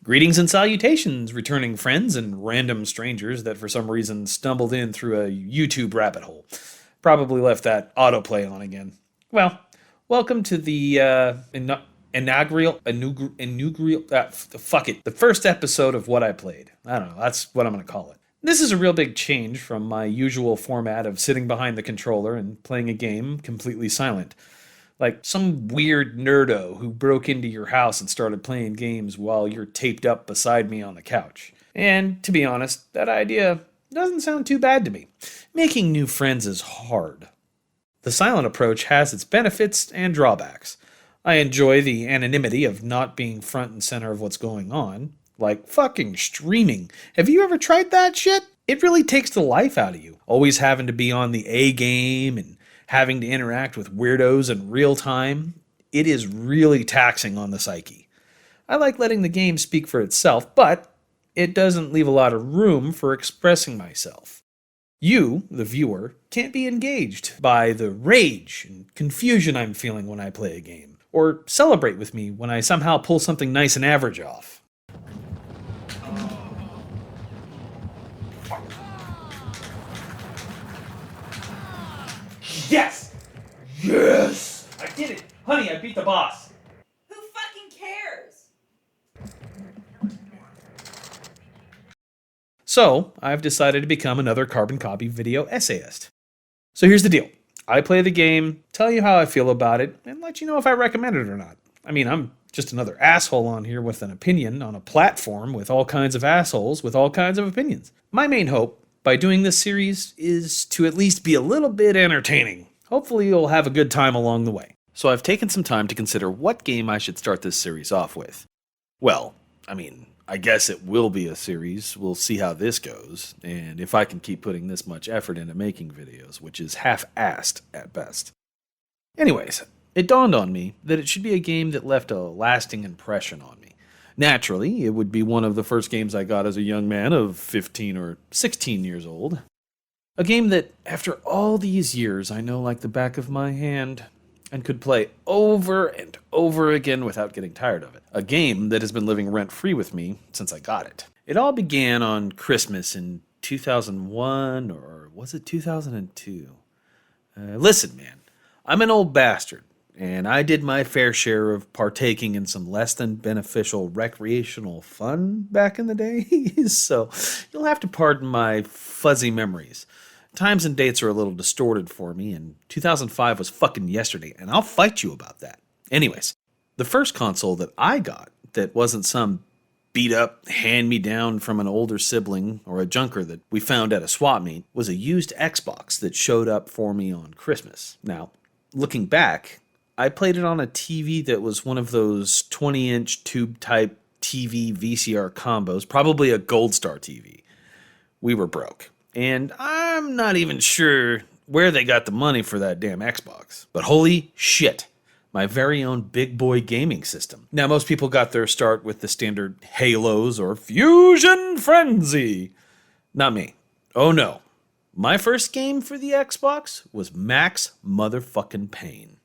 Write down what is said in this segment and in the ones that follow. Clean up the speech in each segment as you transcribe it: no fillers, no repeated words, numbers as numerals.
Greetings and salutations, returning friends and random strangers that for some reason stumbled in through a YouTube rabbit hole. Probably left that autoplay on again. Well, welcome to the the first episode of What I Played. I don't know, that's what I'm going to call it. This is a real big change from my usual format of sitting behind the controller and playing a game completely silent. Like some weird nerdo who broke into your house and started playing games while you're taped up beside me on the couch. And to be honest, that idea doesn't sound too bad to me. Making new friends is hard. The silent approach has its benefits and drawbacks. I enjoy the anonymity of not being front and center of what's going on. Like fucking streaming. Have you ever tried that shit? It really takes the life out of you. Always having to be on the A game and having to interact with weirdos in real time. It is really taxing on the psyche. I like letting the game speak for itself, but it doesn't leave a lot of room for expressing myself. You, the viewer, can't be engaged by the rage and confusion I'm feeling when I play a game, or celebrate with me when I somehow pull something nice and average off. Yes! Yes! I did it! Honey, I beat the boss! Who fucking cares? So, I've decided to become another carbon copy video essayist. So here's the deal. I play the game, tell you how I feel about it, and let you know if I recommend it or not. I mean, I'm just another asshole on here with an opinion on a platform with all kinds of assholes with all kinds of opinions. My main hope by doing this series is to at least be a little bit entertaining. Hopefully you'll have a good time along the way. So I've taken some time to consider what game I should start this series off with. Well, I guess it will be a series. We'll see how this goes, and if I can keep putting this much effort into making videos, which is half-assed at best. Anyways, it dawned on me that it should be a game that left a lasting impression on me. Naturally, it would be one of the first games I got as a young man of 15 or 16 years old. A game that, after all these years, I know like the back of my hand, and could play over and over again without getting tired of it. A game that has been living rent-free with me since I got it. It all began on Christmas in 2001, or was it 2002? Listen, man, I'm an old bastard, and I did my fair share of partaking in some less than beneficial recreational fun back in the day, so you'll have to pardon my fuzzy memories. Times and dates are a little distorted for me, and 2005 was fucking yesterday, and I'll fight you about that. Anyways, the first console that I got that wasn't some beat-up hand-me-down from an older sibling or a junker that we found at a swap meet was a used Xbox that showed up for me on Christmas. Now, looking back, I played it on a TV that was one of those 20-inch tube-type TV VCR combos, probably a Gold Star TV. We were broke. And I'm not even sure where they got the money for that damn Xbox. But holy shit, my very own big boy gaming system. Now, most people got their start with the standard Halos or Fusion Frenzy. Not me. Oh no. My first game for the Xbox was Max motherfucking Payne.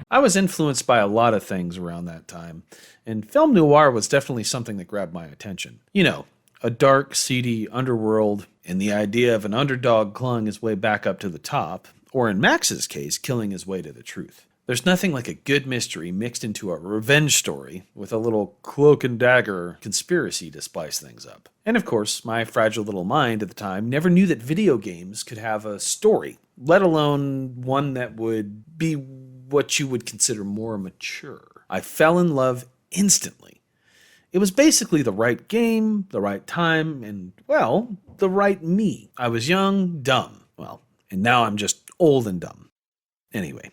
I was influenced by a lot of things around that time, and film noir was definitely something that grabbed my attention. You know, a dark, seedy underworld, and the idea of an underdog clawing his way back up to the top, or in Max's case, killing his way to the truth. There's nothing like a good mystery mixed into a revenge story with a little cloak and dagger conspiracy to spice things up. And of course, my fragile little mind at the time never knew that video games could have a story, let alone one that would be what you would consider more mature. I fell in love instantly. It was basically the right game, the right time, and, well, the right me. I was young, dumb. Well, and now I'm just old and dumb. Anyway.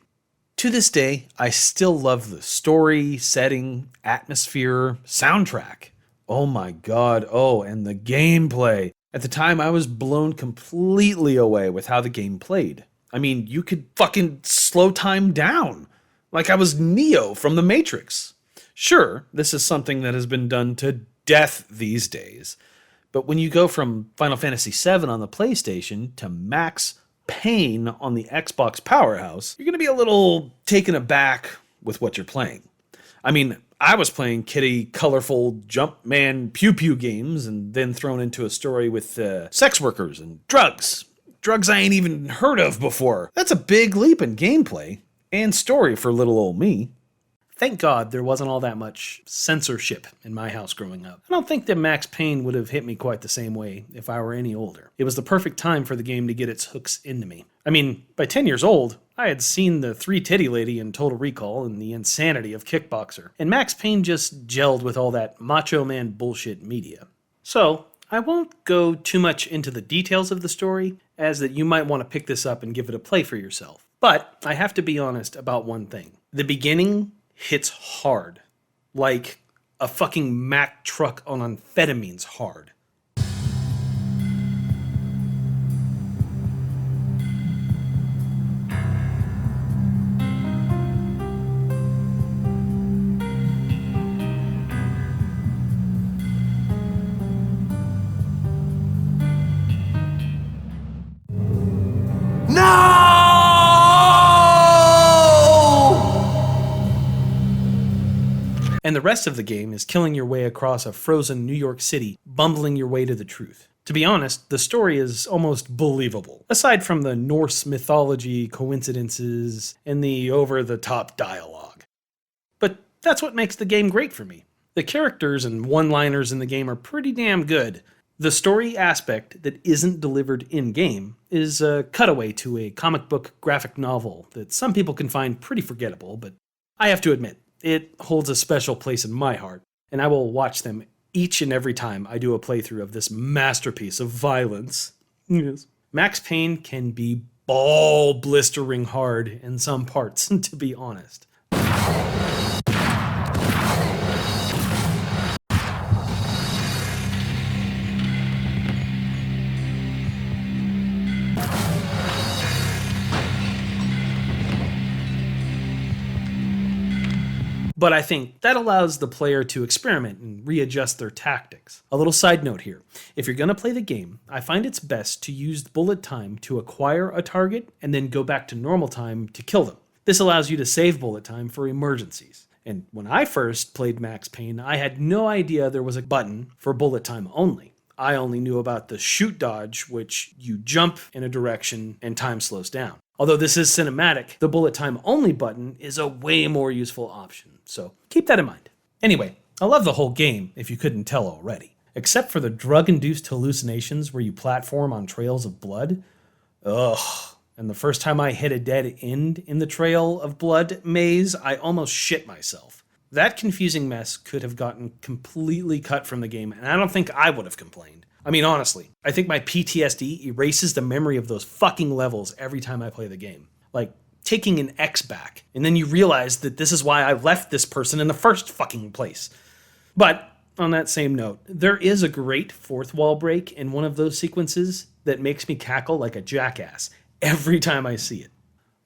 To this day, I still love the story, setting, atmosphere, soundtrack. Oh my god, and the gameplay. At the time, I was blown completely away with how the game played. I mean, you could fucking slow time down. Like I was Neo from the Matrix. Sure, this is something that has been done to death these days. But when you go from Final Fantasy VII on the PlayStation to Max Payne on the Xbox Powerhouse, you're going to be a little taken aback with what you're playing. I mean, I was playing kiddie, colorful Jumpman pew-pew games and then thrown into a story with sex workers and drugs. Drugs I ain't even heard of before. That's a big leap in gameplay and story for little old me. Thank God there wasn't all that much censorship in my house growing up. I don't think that Max Payne would have hit me quite the same way if I were any older. It was the perfect time for the game to get its hooks into me. I mean, by 10 years old, I had seen the three-titty lady in Total Recall and the insanity of Kickboxer, and Max Payne just gelled with all that macho man bullshit media. So, I won't go too much into the details of the story, as that you might want to pick this up and give it a play for yourself. But I have to be honest about one thing. The beginning hits hard. Like a fucking Mack truck on amphetamines hard. And the rest of the game is killing your way across a frozen New York City, bumbling your way to the truth. To be honest, the story is almost believable, aside from the Norse mythology, coincidences, and the over-the-top dialogue. But that's what makes the game great for me. The characters and one-liners in the game are pretty damn good. The story aspect that isn't delivered in-game is a cutaway to a comic book graphic novel that some people can find pretty forgettable, but I have to admit, it holds a special place in my heart, and I will watch them each and every time I do a playthrough of this masterpiece of violence. Yes. Max Payne can be ball-blistering hard in some parts, to be honest. But I think that allows the player to experiment and readjust their tactics. A little side note here. If you're going to play the game, I find it's best to use bullet time to acquire a target and then go back to normal time to kill them. This allows you to save bullet time for emergencies. And when I first played Max Payne, I had no idea there was a button for bullet time only. I only knew about the shoot dodge, which you jump in a direction and time slows down. Although this is cinematic, the bullet time only button is a way more useful option. So keep that in mind. Anyway, I love the whole game, if you couldn't tell already. Except for the drug-induced hallucinations where you platform on trails of blood. Ugh. And the first time I hit a dead end in the trail of blood maze, I almost shit myself. That confusing mess could have gotten completely cut from the game, and I don't think I would have complained. I mean, honestly, I think my PTSD erases the memory of those fucking levels every time I play the game. Like taking an X back, and then you realize that this is why I left this person in the first fucking place. But on that same note, there is a great fourth wall break in one of those sequences that makes me cackle like a jackass every time I see it.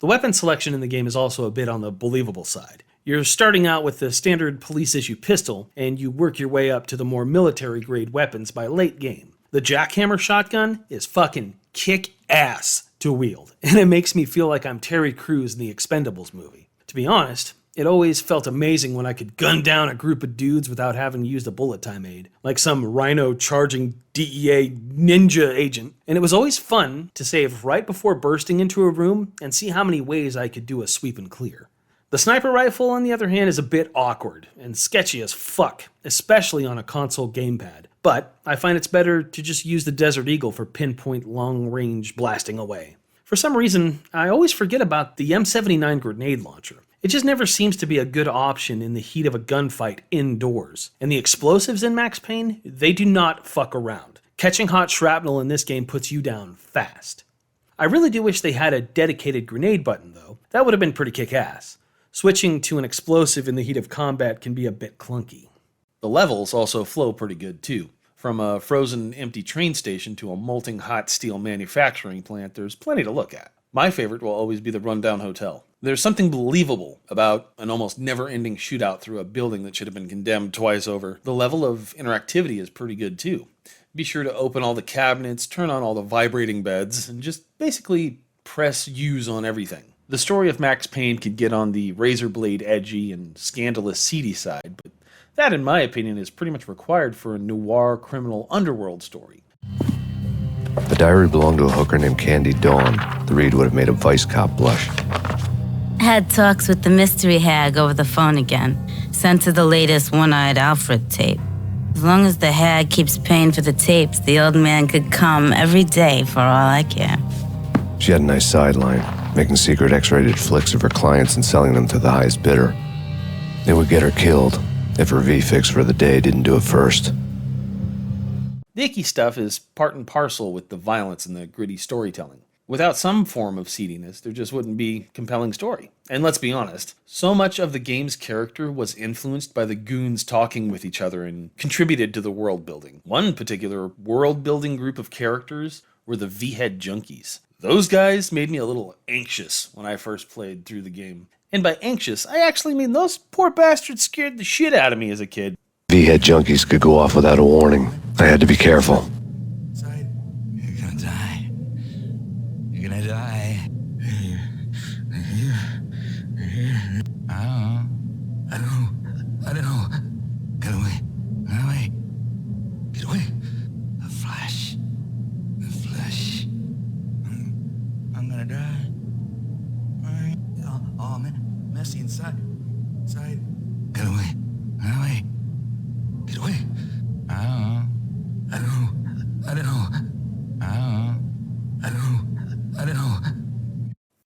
The weapon selection in the game is also a bit on the believable side. You're starting out with the standard police issue pistol, and you work your way up to the more military grade weapons by late game. The jackhammer shotgun is fucking kick-ass to wield, and it makes me feel like I'm Terry Crews in the Expendables movie. To be honest, it always felt amazing when I could gun down a group of dudes without having used a bullet time aid, like some rhino charging DEA ninja agent. And it was always fun to save right before bursting into a room and see how many ways I could do a sweep and clear. The sniper rifle, on the other hand, is a bit awkward and sketchy as fuck, especially on a console gamepad. But I find it's better to just use the Desert Eagle for pinpoint long-range blasting away. For some reason, I always forget about the M79 grenade launcher. It just never seems to be a good option in the heat of a gunfight indoors. And the explosives in Max Payne, they do not fuck around. Catching hot shrapnel in this game puts you down fast. I really do wish they had a dedicated grenade button though. That would have been pretty kick-ass. Switching to an explosive in the heat of combat can be a bit clunky. The levels also flow pretty good too. From a frozen empty train station to a molting hot steel manufacturing plant, there's plenty to look at. My favorite will always be the rundown hotel. There's something believable about an almost never-ending shootout through a building that should have been condemned twice over. The level of interactivity is pretty good too. Be sure to open all the cabinets, turn on all the vibrating beds, and just basically press use on everything. The story of Max Payne could get on the razor blade edgy and scandalous seedy side, but that, in my opinion, is pretty much required for a noir criminal underworld story. The diary belonged to a hooker named Candy Dawn. The read would have made a vice cop blush. Had talks with the mystery hag over the phone again. Sent her the latest One-Eyed Alfred tape. As long as the hag keeps paying for the tapes, the old man could come every day for all I care. She had a nice sideline, making secret X-rated flicks of her clients and selling them to the highest bidder. It would get her killed if her V-fix for the day didn't do it first. The icky stuff is part and parcel with the violence and the gritty storytelling. Without some form of seediness, there just wouldn't be compelling story. And let's be honest, so much of the game's character was influenced by the goons talking with each other and contributed to the world building. One particular world building group of characters were the V-Head Junkies. Those guys made me a little anxious when I first played through the game. And by anxious, I actually mean those poor bastards scared the shit out of me as a kid. V-Head Junkies could go off without a warning. I had to be careful. You're gonna die. You're gonna die. I don't know. Get away. Get away. Get away. The flesh. I'm gonna die. Oh, man. Messy inside. Get away. Get away. I don't know.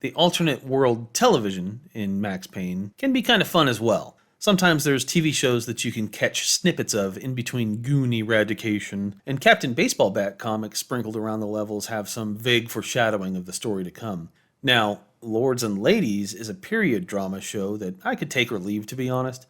The alternate world television in Max Payne can be kind of fun as well. Sometimes there's TV shows that you can catch snippets of in between goon eradication, and Captain Baseball Bat comics sprinkled around the levels have some vague foreshadowing of the story to come. Now, Lords and Ladies is a period drama show that I could take or leave, to be honest.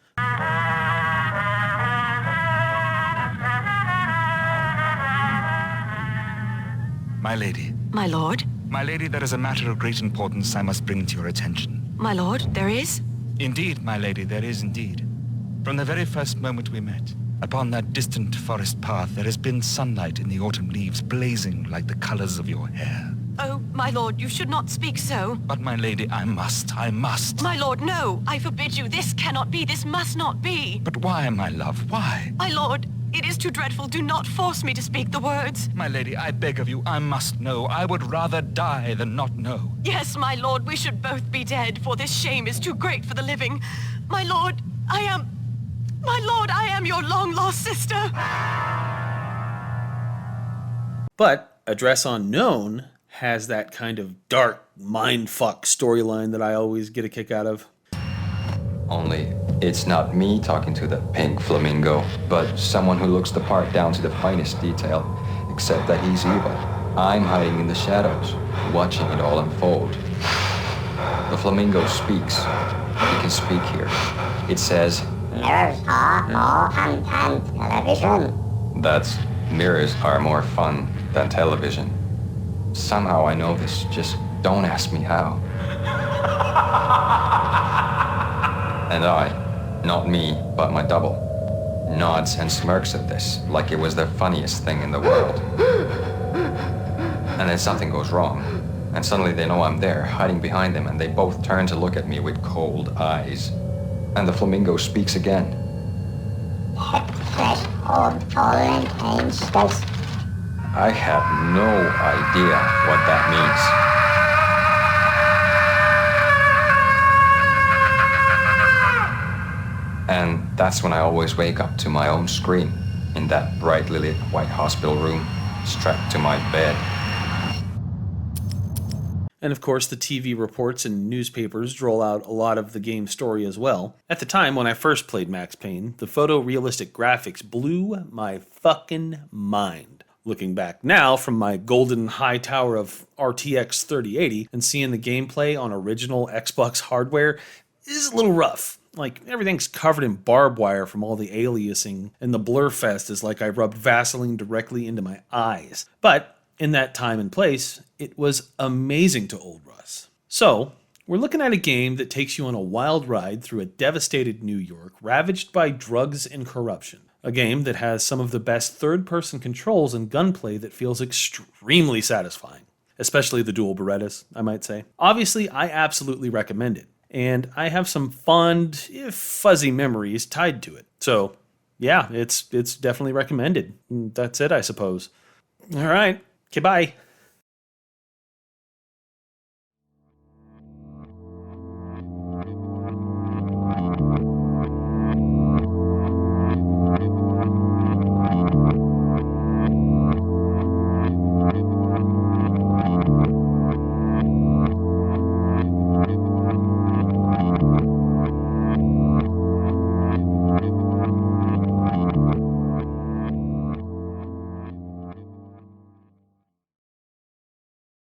My lady. My lord? My lady, there is a matter of great importance I must bring to your attention. My lord, there is? Indeed, my lady, there is indeed. From the very first moment we met, upon that distant forest path, there has been sunlight in the autumn leaves blazing like the colors of your hair. Oh, my lord, you should not speak so. But my lady, I must. My lord, no, I forbid you. This cannot be, this must not be. But why, my love, why? My lord, it is too dreadful. Do not force me to speak the words. My lady, I beg of you, I must know. I would rather die than not know. Yes, my lord, we should both be dead, for this shame is too great for the living. My lord, I am your long-lost sister. But Address Unknown has that kind of dark mindfuck storyline that I always get a kick out of. Only it's not me talking to the pink flamingo, but someone who looks the part down to the finest detail, except that he's evil. I'm hiding in the shadows, watching it all unfold. The flamingo speaks. He can speak here. It says, Mirrors are more fun than television. that's mirrors are more fun than television. Somehow I know this, just don't ask me how. And I, not me, but my double, nods and smirks at this like it was the funniest thing in the world. And then something goes wrong, and suddenly they know I'm there, hiding behind them, and they both turn to look at me with cold eyes. And the flamingo speaks again. Hip threshold tolerant pain states. I have no idea what that means. That's when I always wake up to my own scream in that brightly lit white hospital room, strapped to my bed. And of course, the TV reports and newspapers roll out a lot of the game's story as well. At the time when I first played Max Payne, the photorealistic graphics blew my fucking mind. Looking back now from my golden high tower of RTX 3080 and seeing the gameplay on original Xbox hardware is a little rough. Like, everything's covered in barbed wire from all the aliasing, and the blur fest is like I rubbed Vaseline directly into my eyes. But in that time and place, it was amazing to old Russ. So, we're looking at a game that takes you on a wild ride through a devastated New York ravaged by drugs and corruption. A game that has some of the best third-person controls and gunplay that feels extremely satisfying. Especially the dual Berettas, I might say. Obviously, I absolutely recommend it. And I have some fond, if fuzzy memories tied to it. So, yeah, it's definitely recommended. That's it, I suppose. All right. Okay, bye.